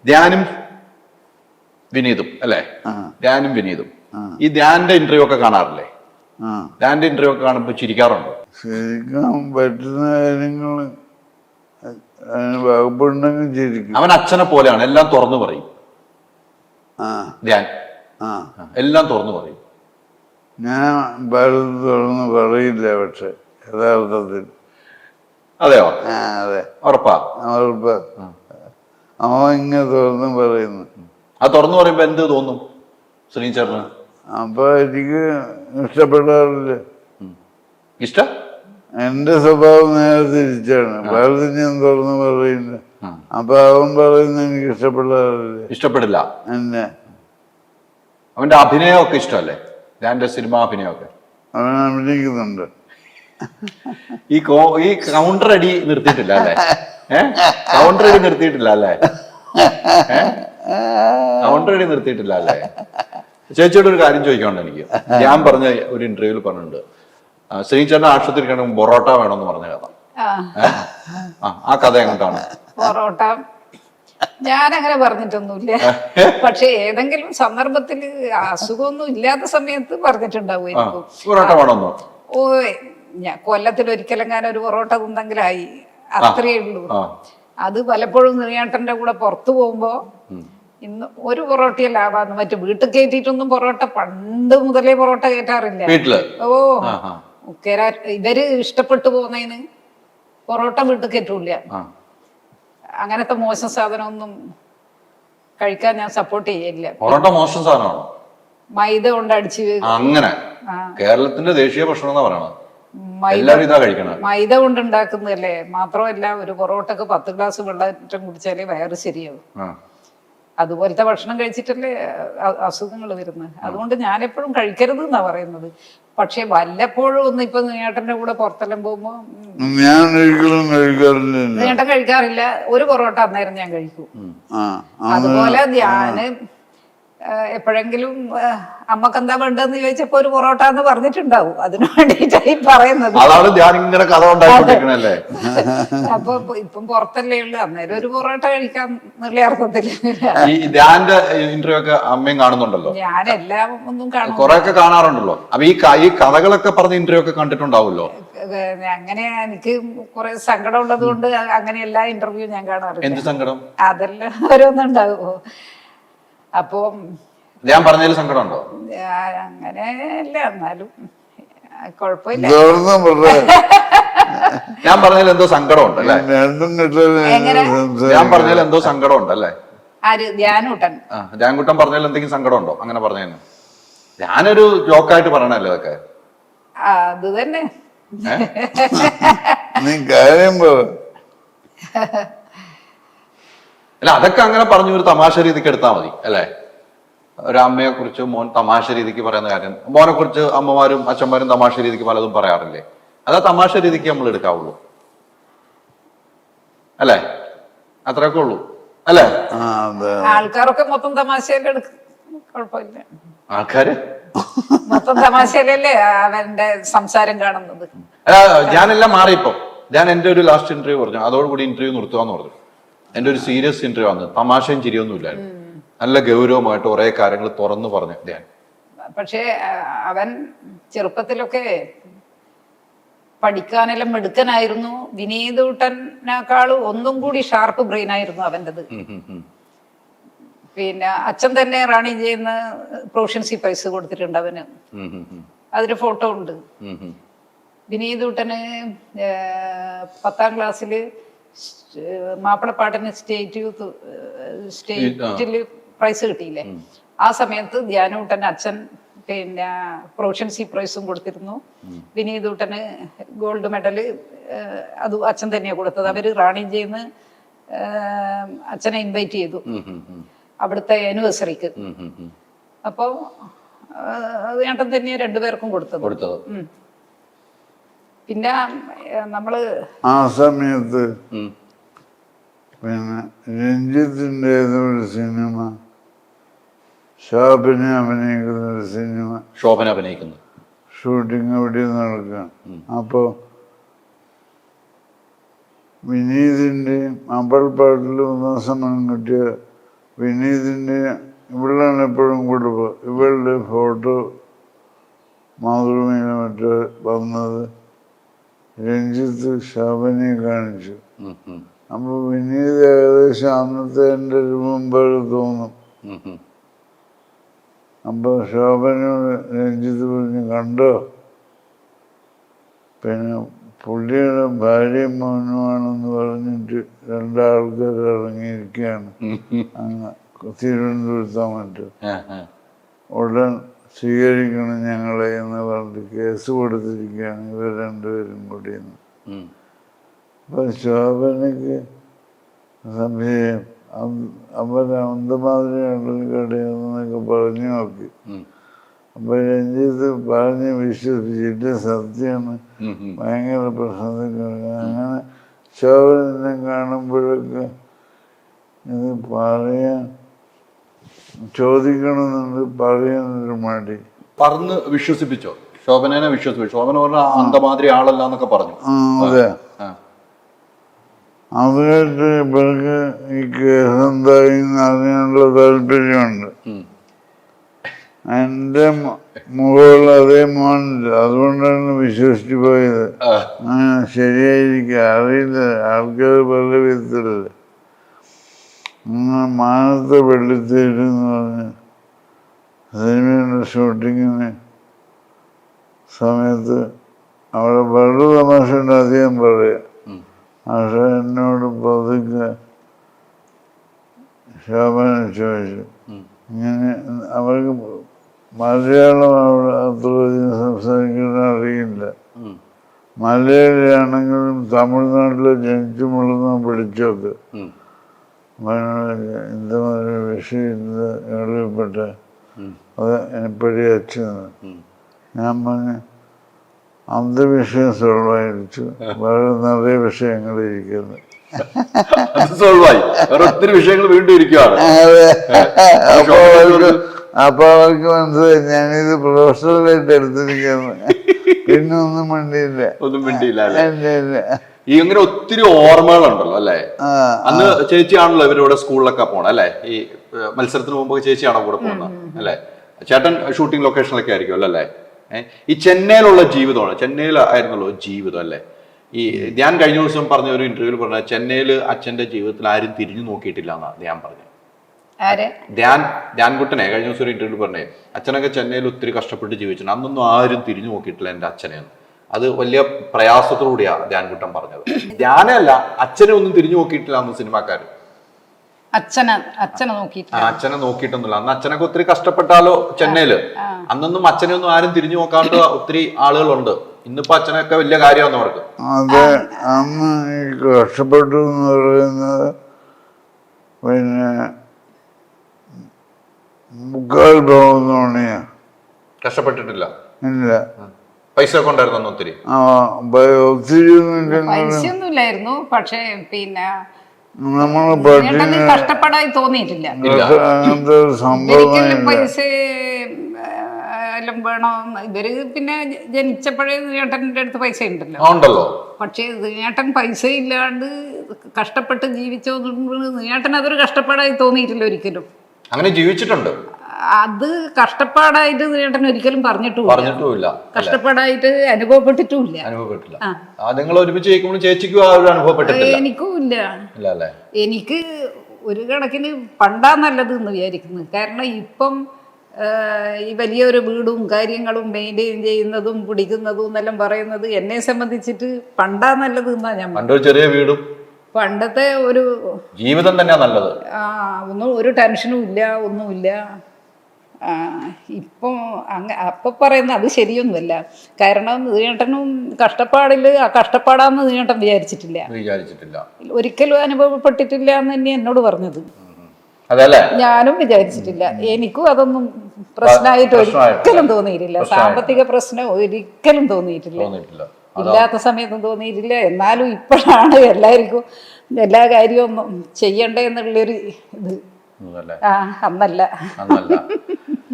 ധ്യാനും വിനീതും അല്ലേ? ധ്യാനും വിനീതും. ഈ ധ്യാന്റെ ഇന്റർവ്യൂ ഒക്കെ കാണാറില്ലേ? ധ്യാന്റെ ഇന്റർവ്യൂ ഒക്കെ കാണുമ്പോൾ ചിരിക്കാറുണ്ടോ? ശരിക്കും പറ്റുന്ന കാര്യങ്ങൾ വകുപ്പുണ്ടെങ്കിൽ ചിരിക്കും. അവൻ അച്ഛനെ പോലെയാണ്, എല്ലാം തുറന്നു പറയും. ധ്യാൻ എല്ലാം തുറന്നു പറയും. ഞാൻ പലതും തുറന്ന് പറയില്ല, പക്ഷെ യഥാർത്ഥത്തിൽ. അതെയോ? അതെ, ഉറപ്പാ? ഉറപ്പ്. അവൻ ഇങ്ങനെ തുറന്ന് പറയുന്നു. അത് തുറന്നു പറയുമ്പോ എന്ത് തോന്നും ശ്രീചേട്ടന്? അപ്പൊ എനിക്ക് ഇഷ്ടപ്പെടാറില്ല. ഇഷ്ടം? എന്റെ സ്വഭാവം നേരെ തിരിച്ചാണ്. പലതും ഞാൻ തുറന്ന് പറയില്ല. അപ്പൊ അവൻ പറയുന്നത് എനിക്ക് ഇഷ്ടപ്പെടാറില്ല. എന്നെ അവന്റെ അഭിനയമൊക്കെ ഇഷ്ടമല്ലേ? ധ്യാന്റെ സിനിമ അഭിനയമൊക്കെ അവൻ അഭിനയിക്കുന്നുണ്ട്. ഈ കൗണ്ടർ അടി നിർത്തിയിട്ടില്ല അല്ലേ? കൗണ്ടർ അടി നിർത്തിയിട്ടില്ല അല്ലേ? കൗണ്ടർ അടി നിർത്തിയിട്ടില്ല അല്ലേ? ചേച്ചിയോട് ഒരു കാര്യം ചോദിക്കാനുണ്ട് എനിക്ക്. ഞാൻ പറഞ്ഞ ഒരു ഇന്റർവ്യൂവിൽ പറഞ്ഞിട്ടുണ്ട്, ശ്രീചേട്ടൻ ആശുപത്രി കിടക്കുമ്പോൾ പൊറോട്ട വേണമെന്ന് പറഞ്ഞ കഥ. ആ കഥ എങ്ങോട്ടാണ്? പൊറോട്ട ഞാനങ്ങനെ പറഞ്ഞിട്ടൊന്നുമില്ല. പക്ഷെ ഏതെങ്കിലും സന്ദർഭത്തിൽ അസുഖമൊന്നും ഇല്ലാത്ത സമയത്ത് പറഞ്ഞിട്ടുണ്ടാവും. പൊറോട്ട വേണമെന്നോ? ഓ, ഞാൻ കൊല്ലത്തിൽ ഒരിക്കലെങ്ങാനും ഒരു പൊറോട്ട തിന്നെങ്കിലായി, അത്രയേ ഉള്ളൂ. അത് പലപ്പോഴും നീയാട്ടന്റെ കൂടെ പുറത്തു പോകുമ്പോ ഇന്ന് ഒരു പൊറോട്ടയല്ല ആവാന്ന്, മറ്റു വീട്ടിൽ കയറ്റിയിട്ടൊന്നും പൊറോട്ട പണ്ട് മുതലേ പൊറോട്ട കയറ്റാറില്ല. ഓ, ഇവര് ഇഷ്ടപ്പെട്ടു പോകുന്നതിന് പൊറോട്ട വീട്ടിൽ കയറ്റൂല. അങ്ങനത്തെ മോശം സാധനമൊന്നും കഴിക്കാൻ ഞാൻ സപ്പോർട്ട് ചെയ്യില്ല. പൊറോട്ട മോശം സാധനമാണോ? മൈദ കൊണ്ട് അടിച്ച് അങ്ങനെ കേരളത്തിന്റെ ദേശീയ ഭക്ഷണം എന്നാ പറയണത്. മൈദ കൊണ്ട് ഉണ്ടാക്കുന്നതല്ലേ. മാത്രമല്ല, ഒരു പൊറോട്ടക്ക് 10 ഗ്ലാസ് വെള്ളം കുടിച്ചാലേ വയറ് ശരിയാവും. അതുപോലത്തെ ഭക്ഷണം കഴിച്ചിട്ടല്ലേ അസുഖങ്ങൾ വരുന്നത്. അതുകൊണ്ട് ഞാൻ എപ്പോഴും കഴിക്കരുത് എന്നാ പറയുന്നത്. പക്ഷെ വല്ലപ്പോഴും ഒന്ന് ഇപ്പൊ നീട്ടന്റെ കൂടെ പുറത്തെല്ലാം പോകുമ്പോ നീട്ടം കഴിക്കാറില്ല. ഒരു പൊറോട്ട അന്നേരം ഞാൻ കഴിക്കും. അതുപോലെ ധ്യാന് എപ്പോഴെങ്കിലും അമ്മക്കെന്താ വേണ്ടതെന്ന് ചോദിച്ചപ്പോ ഒരു പൊറോട്ട എന്ന് പറഞ്ഞിട്ടുണ്ടാവും. അതിനു വേണ്ടിയിട്ടായി പറയുന്നത്. അപ്പൊ ഇപ്പം പുറത്തല്ലേ ഉള്ളു, അന്നേരം ഒരു പൊറോട്ട കഴിക്കാൻ നല്ല അർത്ഥത്തില്. ഇന്റർവ്യൂ ഒക്കെ അമ്മയും കാണുന്നുണ്ടല്ലോ. ഞാൻ എല്ലാം ഒന്നും കാണാറുണ്ടല്ലോ. അപ്പൊ ഈ കഥകളൊക്കെ പറഞ്ഞ ഇന്റർവ്യൂ ഒക്കെ കണ്ടിട്ടുണ്ടാവുമല്ലോ. അങ്ങനെ എനിക്ക് കുറെ സങ്കടം ഉള്ളത് കൊണ്ട് അങ്ങനെ എല്ലാ ഇന്റർവ്യൂ ഞാൻ കാണാറില്ല. എന്ത് സങ്കടം? അതെല്ലാം ഓരോന്നുണ്ടാവുമോ. അപ്പൊ ഞാൻ പറഞ്ഞതിൽ സങ്കടമുണ്ടോ? അങ്ങനെ അല്ല, എന്നാലും കുഴപ്പമില്ല. ഞാൻ പറഞ്ഞതിൽ എന്തോ സങ്കടം ഉണ്ടല്ലേ? ഞാൻ പറഞ്ഞതിൽ എന്തോ സങ്കടം ഉണ്ടല്ലേ? ആര്? ധ്യാനൂട്ടൻ. ധ്യാൻകുട്ടൻ പറഞ്ഞതിൽ എന്തെങ്കിലും സങ്കടം ഉണ്ടോ? അങ്ങനെ പറഞ്ഞതിന് ഞാനൊരു ജോക്കായിട്ട് പറയണല്ലോ ഇതൊക്കെ. അത് തന്നെ. അല്ല, അതൊക്കെ അങ്ങനെ പറഞ്ഞു ഒരു തമാശ രീതിക്ക് എടുത്താൽ മതി അല്ലേ? ഒരമ്മയെ കുറിച്ച് മോൻ തമാശ രീതിക്ക് പറയുന്ന കാര്യം, മോനെ കുറിച്ച് അമ്മമാരും അച്ഛന്മാരും തമാശ രീതിക്ക് പലതും പറയാറില്ലേ? അതാ തമാശ രീതിക്ക് നമ്മൾ എടുക്കാവുള്ളൂ അല്ലേ? അത്രയൊക്കെ ഉള്ളൂ അല്ലേ? ആൾക്കാരൊക്കെ മൊത്തം തമാശയിലെ എടുക്കും, കുഴപ്പമില്ല. ആൾക്കാര് മൊത്തം തമാശയിലല്ലേ അവന്റെ സംസാരം കാണുന്നത്. ഞാനെല്ലാം മാറിയപ്പോ ഞാൻ എന്റെ ഒരു ലാസ്റ്റ് ഇന്റർവ്യൂ പറഞ്ഞു, അതോടുകൂടി ഇന്റർവ്യൂ നിർത്തുകയെന്ന് പറഞ്ഞു. എന്റെ ഒരു സീരിയസ് ഇന്റർവ്യൂ ആണ്, തമാശയും ചിരിയൊന്നും ഇല്ലായിരുന്നു. നല്ല ഗൗരവമായിട്ട് കുറെ കാര്യങ്ങൾ തുറന്നു പറഞ്ഞു ധ്യാൻ. പക്ഷേ അവൻ ചെറുപ്പത്തിലൊക്കെ പഠിക്കാനെല്ലാം മിടുക്കനായിരുന്നു. വിനീതൂട്ടനേക്കാളും ഒന്നും കൂടി ഷാർപ്പ് ബ്രെയിൻ ആയിരുന്നു അവൻ്റെത്. പിന്നെ അച്ഛൻ തന്നെ റാണി ചെയ്യുന്ന പ്രൊഫഷൻസി പ്രൈസ് കൊടുത്തിട്ടുണ്ട് അവന്. അതിന് ഫോട്ടോ ഉണ്ട്. വിനീതൂട്ടന് 10ാം ക്ലാസ്സിൽ മാപ്പിളപ്പാട്ടിന് സ്റ്റേറ്റില് പ്രൈസ് കിട്ടിയില്ലേ? ആ സമയത്ത് ധ്യാനൂട്ടന് അച്ഛൻ പിന്നെ പ്രൊഫഷൻസി പ്രൈസും കൊടുത്തിരുന്നു. വിനീതൂട്ടന് ഗോൾഡ് മെഡല് അത് അച്ഛൻ തന്നെയാണ് കൊടുത്തത്. അവര് റാണി ചെയ്യുന്ന അച്ഛനെ ഇൻവൈറ്റ് ചെയ്തു അവിടുത്തെ ആനിവേഴ്സറിക്ക്. അപ്പോ ഏട്ടൻ തന്നെയാ രണ്ടുപേർക്കും കൊടുത്തത്. പിന്നെ നമ്മള് ആ സമയത്ത് പിന്നെ രഞ്ജിത്തിന്റെ ഏതൊരു സിനിമ, ശോഭന അഭിനയിക്കുന്ന ഷൂട്ടിങ് ഇവിടെ നടക്കുകയാണ്. അപ്പോ വിനീതിന്റെയും അമ്പൽപ്പാട്ടിൽ 1 സമ്മാനം കിട്ടിയ വിനീതിൻ്റെ ഇവളാണ് എപ്പോഴും കൊടുക്കുക. ഇവളുടെ ഫോട്ടോ മാതൃഭൂമിയിലെ മറ്റോ വന്നത് രഞ്ജിത്ത് ശോഭനെ കാണിച്ചു. അപ്പോൾ വിനീത് ഏകദേശം അന്നത്തെ എൻ്റെ ഒരു മുമ്പ് തോന്നും. അപ്പോൾ ശോഭനോട് രഞ്ജിത്ത് പറഞ്ഞു, കണ്ടോ, പിന്നെ പുള്ളിയുടെ ഭാര്യയും മോനുമാണെന്ന് പറഞ്ഞിട്ട് രണ്ടാൾക്കാർ ഇറങ്ങിയിരിക്കുകയാണ് അങ്ങ് തിരുവനന്തപുരത്തോ മറ്റോ. ഉടൻ സ്വീകരിക്കണം ഞങ്ങളെ എന്ന് പറഞ്ഞിട്ട് കേസ് കൊടുത്തിരിക്കുകയാണ് ഇവർ രണ്ടുപേരും കൂടിയെന്ന്. അപ്പം ശോഭനയ്ക്ക് സംശയം, അവർ അന്തമാതിരിയുള്ളൊരു കടയെന്നൊക്കെ പറഞ്ഞു നോക്കി. അപ്പൊ രഞ്ജിത്ത് പറഞ്ഞ് വിശ്വസിച്ചിട്ട് സത്യമാണ്, ഭയങ്കര പ്രശ്നത്തിൽ. അങ്ങനെ ശോഭനെ കാണുമ്പോഴൊക്കെ ഇത് പറയാൻ ചോദിക്കണമെന്നുണ്ട്, പറയാനൊരു മടി. പറഞ്ഞ് വിശ്വസിപ്പിച്ചോ? ശോഭനനെ വിശ്വസിപ്പിച്ചു? ശോഭന പറഞ്ഞ അന്തമാതിരി ആളല്ല എന്നൊക്കെ പറഞ്ഞു. അതെ. അതുമായിട്ട് ഇവർക്ക് ഈ കേസ് എന്തായി അറിയാനുള്ള താല്പര്യമുണ്ട്. എൻ്റെ മുകളിൽ അതേ മോനില്ല, അതുകൊണ്ടാണ് വിശ്വസിച്ചു പോയത്. ശരിയായിരിക്കും, അറിയില്ല, ആൾക്കാർ പല വിധത്തിലല്ലേ. മാനത്തെ വെള്ളിത്തേര് എന്ന് പറഞ്ഞ് സിനിമയുടെ ഷൂട്ടിങ്ങിന് സമയത്ത് അവിടെ വളരെ തമാശയുണ്ട്, അധികം പറയാം. പക്ഷെ എന്നോട് പതുക്കെ ശോഭന ചോദിച്ചു, ഇങ്ങനെ അവർക്ക് മലയാളം അവിടെ അത്ര സംസാരിക്കാൻ അറിയില്ല. മലയാളിയാണെങ്കിലും തമിഴ്നാട്ടിലെ ജനിച്ചു മുളന്ന പിടിച്ചൊക്കെ ഇന്തമാതിരി വിഷയത്തിൽ എളിപ്പെട്ട അത് എന്നെപ്പടി അച്ഛന്ന്. ഞാൻ പറഞ്ഞ് അന്ധവിഷയം സോൾവായിരിച്ചു, വേറെ നിറയെ വിഷയങ്ങൾ ഇരിക്കുന്നു. ഒത്തിരി വിഷയങ്ങൾ വീണ്ടും ഇരിക്കുകയാണ്. അപ്പൊ അവർക്ക് മനസ്സിലായി ഞാനിത് പ്രൊഫഷണലായിട്ട് എടുത്തിരിക്കുന്നു. പിന്നെ ഒന്നും മിണ്ടിയില്ല. ഈ ഇങ്ങനെ ഒത്തിരി ഓർമ്മകളുണ്ടല്ലോ അല്ലെ? അന്ന് ചേച്ചിയാണല്ലോ ഇവരുടെ സ്കൂളിലൊക്കെ പോണ അല്ലെ? ഈ മത്സരത്തിന് മുമ്പ് ചേച്ചിയാണോ കൂടെ പോകുന്നത് അല്ലെ? ചേട്ടൻ ഷൂട്ടിംഗ് ലൊക്കേഷനിലൊക്കെ ആയിരിക്കും അല്ലേ? ഈ ചെന്നൈയിലുള്ള ജീവിതമാണ്, ചെന്നൈയിൽ ആയിരുന്നല്ലോ ജീവിതം അല്ലേ? ഈ ഞാൻ കഴിഞ്ഞ ദിവസം പറഞ്ഞ ഒരു ഇന്റർവ്യൂവിൽ പറഞ്ഞ ചെന്നൈയിൽ അച്ഛന്റെ ജീവിതത്തിൽ ആരും തിരിഞ്ഞു നോക്കിയിട്ടില്ല എന്നാണ് ഞാൻ പറഞ്ഞത്. ധ്യാൻകുട്ടനെ കഴിഞ്ഞ ദിവസം ഒരു ഇന്റർവ്യൂവിൽ പറഞ്ഞേ, അച്ഛനൊക്കെ ചെന്നൈയിൽ ഒത്തിരി കഷ്ടപ്പെട്ട് ജീവിച്ചിട്ടുണ്ട്, അന്നൊന്നും ആരും തിരിഞ്ഞു നോക്കിയിട്ടില്ല എൻ്റെ അച്ഛനെ. അത് വലിയ പ്രയാസത്തോടുകൂടിയാ ധ്യാൻകുട്ടൻ പറഞ്ഞത്. ധ്യാനല്ല, അച്ഛനെ ഒന്നും തിരിഞ്ഞു നോക്കിയിട്ടില്ല അന്ന് സിനിമാക്കാര്. അച്ഛനെ നോക്കിയിട്ടൊന്നുമില്ല. അന്ന് അച്ഛനൊക്കെ ഒത്തിരി കഷ്ടപ്പെട്ടാലോ ചെന്നൈയില്. അന്നൊന്നും അച്ഛനെ ഒന്നും ആരും തിരിഞ്ഞു നോക്കാണ്ട് ഒത്തിരി ആളുകളുണ്ട്. ഇന്നിപ്പോ അച്ഛനൊക്കെ വലിയ കാര്യമാണ് അവർക്ക്. അതെ, അന്ന് കഷ്ടപ്പെട്ടു എന്ന് പറയുന്നത് പിന്നെ മുക്കാൽ പോകുന്നോണിയാ. കഷ്ടപ്പെട്ടിട്ടില്ല, ഇല്ല. പൈസ ഒക്കെ ഉണ്ടായിരുന്നു ഒത്തിരി. ഒത്തിരി പൈസയൊന്നുമില്ലായിരുന്നു, പക്ഷേ പിന്നെ നമ്മള് കഷ്ടപ്പെടായി തോന്നിയിട്ടില്ല. പൈസ എല്ലാം വേണം. ഇവര് പിന്നെ ജനിച്ചപ്പോഴേ ചേട്ടൻ്റെ അടുത്ത് പൈസ ഉണ്ടല്ലോ. പക്ഷേ ചേട്ടൻ പൈസ ഇല്ലാണ്ട് കഷ്ടപ്പെട്ട് ജീവിച്ചോണ്ട് ചേട്ടൻ അതൊരു കഷ്ടപ്പാടായി തോന്നിയിട്ടില്ല ഒരിക്കലും. അങ്ങനെ ജീവിച്ചിട്ടുണ്ട്. അത് കഷ്ടപ്പാടായിട്ട് ചേട്ടൻ ഒരിക്കലും പറഞ്ഞിട്ടുമില്ല, കഷ്ടപ്പാടായിട്ട് അനുഭവപ്പെട്ടിട്ടുമില്ല. നിങ്ങൾ ഒരുമിച്ച് ചേച്ചിക്കും എനിക്കും ഇല്ല. എനിക്ക് ഒരു കണക്കിന് പണ്ടാ നല്ലത് എന്ന് വിചാരിക്കുന്നു. കാരണം ഇപ്പം ഈ വലിയൊരു വീടും കാര്യങ്ങളും മെയിൻറ്റെയിൻ ചെയ്യുന്നതും പിടിക്കുന്നതും എന്നെല്ലാം പറയുന്നത് എന്നെ സംബന്ധിച്ചിട്ട് പണ്ടാ നല്ലത് എന്നാ ഞാൻ. ചെറിയ വീടും പണ്ടത്തെ ഒരു ജീവിതം തന്നെയാ നല്ലത്. ഒന്നും ഒരു ടെൻഷനും ഇല്ല, ഒന്നുമില്ല. ഇപ്പം അപ്പൊ പറയുന്ന അത് ശരിയൊന്നുമല്ല. കാരണം നീട്ടനും കഷ്ടപ്പാടില് ആ കഷ്ടപ്പാടാന്ന് നീട്ടൻ വിചാരിച്ചിട്ടില്ല, ഒരിക്കലും അനുഭവപ്പെട്ടിട്ടില്ല എന്ന് തന്നെ എന്നോട് പറഞ്ഞത്. ഞാനും വിചാരിച്ചിട്ടില്ല. എനിക്കും അതൊന്നും പ്രശ്നമായിട്ട് ഒരിക്കലും തോന്നിയിട്ടില്ല. സാമ്പത്തിക പ്രശ്നം ഒരിക്കലും തോന്നിയിട്ടില്ല, ഇല്ലാത്ത സമയത്തും തോന്നിയിട്ടില്ല. എന്നാലും ഇപ്പോഴാണ് എല്ലാവർക്കും എല്ലാ കാര്യവും ചെയ്യണ്ടേ എന്നുള്ളൊരു ഇത്. അന്നല്ല.